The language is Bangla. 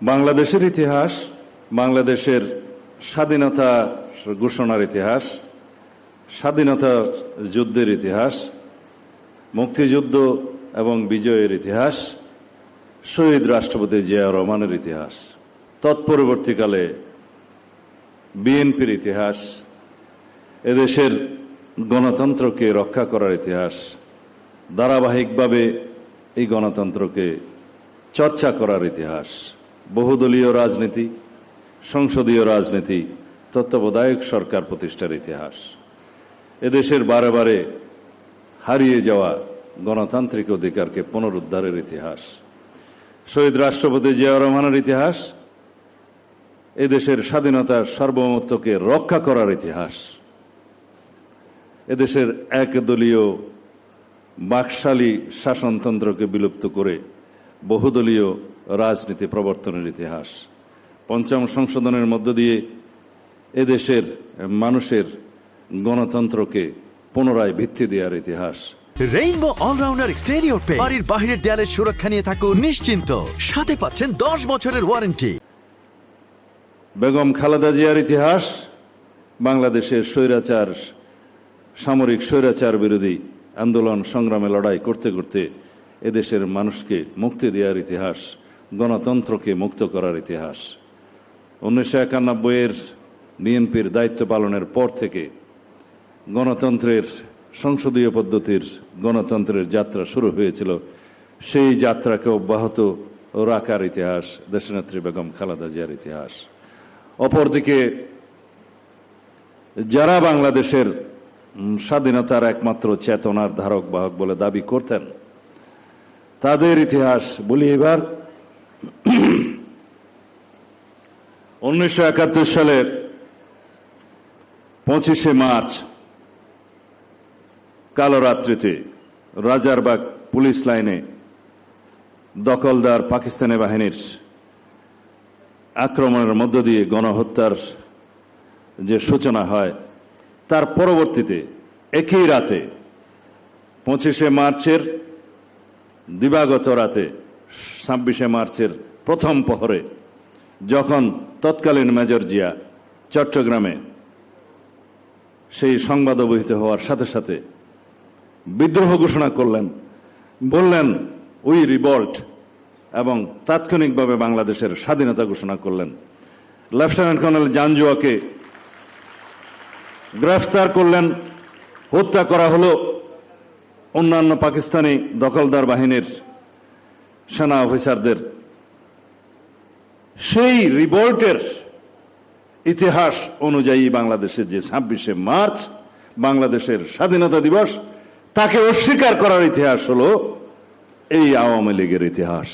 বাংলাদেশের ইতিহাস, বাংলাদেশের স্বাধীনতা ঘোষণার ইতিহাস, স্বাধীনতা যুদ্ধের ইতিহাস, মুক্তিযুদ্ধ এবং বিজয়ের ইতিহাস, শহীদ রাষ্ট্রপতি জিয়াউর রহমানের ইতিহাস, তৎপরবর্তীকালে বিএনপির ইতিহাস, এদেশের গণতন্ত্রকে রক্ষা করার ইতিহাস, ধারাবাহিকভাবে এই গণতন্ত্রকে চর্চা করার ইতিহাস, বহুদলীয় রাজনীতি, সংসদীয় রাজনীতি, তত্ত্বাবধায়ক সরকার প্রতিষ্ঠার ইতিহাস, এদেশের বারে বারে হারিয়ে যাওয়া গণতান্ত্রিক অধিকারকে পুনরুদ্ধারের ইতিহাস, শহীদ রাষ্ট্রপতি জিয়াউর রহমানের ইতিহাস, এদেশের স্বাধীনতার সার্বভৌমত্বকে রক্ষা করার ইতিহাস, এদেশের একদলীয় বাকশালী শাসনতন্ত্রকে বিলুপ্ত করে বহুদলীয় রাজনীতি প্রবর্তনের ইতিহাস, পঞ্চম সংশোধনের মধ্য দিয়ে এদেশের মানুষের গণতন্ত্রকে পুনরায় ভিত্তি দেওয়ার ইতিহাস। রেইনবো অলরাউন্ডার এক্সটেরিয়র পেইন্ট, বাড়ির বাহিরের দেয়ালের সুরক্ষা নিয়ে থাকুন নিশ্চিন্ত, সাথে পাচ্ছেন 10 বছরের ওয়ারেন্টি। বেগম খালেদা জিয়ার ইতিহাস, বাংলাদেশের স্বৈরাচার, সামরিক স্বৈরাচার বিরোধী আন্দোলন সংগ্রামে লড়াই করতে করতে এদেশের মানুষকে মুক্তি দেওয়ার ইতিহাস, গণতন্ত্রকে মুক্ত করার ইতিহাস। 1991-এর বিএনপির দায়িত্ব পালনের পর থেকে গণতন্ত্রের, সংসদীয় পদ্ধতির গণতন্ত্রের যাত্রা শুরু হয়েছিল, সেই যাত্রাকে অব্যাহত রাখার ইতিহাস দেশনেত্রী বেগম খালেদা জিয়ার ইতিহাস। অপরদিকে যারা বাংলাদেশের স্বাধীনতার একমাত্র চেতনার ধারক বাহক বলে দাবি করতেন, তাদের ইতিহাস বলি এবার। 1971 সালের 25শে মার্চ কালো রাত্রিতে রাজারবাগ পুলিশ লাইনে দখলদার পাকিস্তানি বাহিনীর আক্রমণের মধ্য দিয়ে গণহত্যার যে সূচনা হয়, তার পরবর্তীতে একই রাতে 25শে মার্চের দিবাগত রাতে 26শে মার্চের প্রথম প্রহরে যখন তৎকালীন মেজর জিয়া চট্টগ্রামে সেই সংবাদ অবহিত হওয়ার সাথে সাথে বিদ্রোহ ঘোষণা করলেন, বললেন উই রিভল্ট, এবং তাৎক্ষণিকভাবে বাংলাদেশের স্বাধীনতা ঘোষণা করলেন। লেফটেন্যান্ট কর্নেল জানজুয়াকে গ্রেফতার করলেন, হত্যা করা হলো অন্যান্য পাকিস্তানি দখলদার বাহিনীর সেনা অফিসারদের। সেই রিভল্টের ইতিহাস অনুযায়ী বাংলাদেশের যে 26শে মার্চ বাংলাদেশের স্বাধীনতা দিবস, তাকে অস্বীকার করার ইতিহাস হলো এই আওয়ামী লীগের ইতিহাস।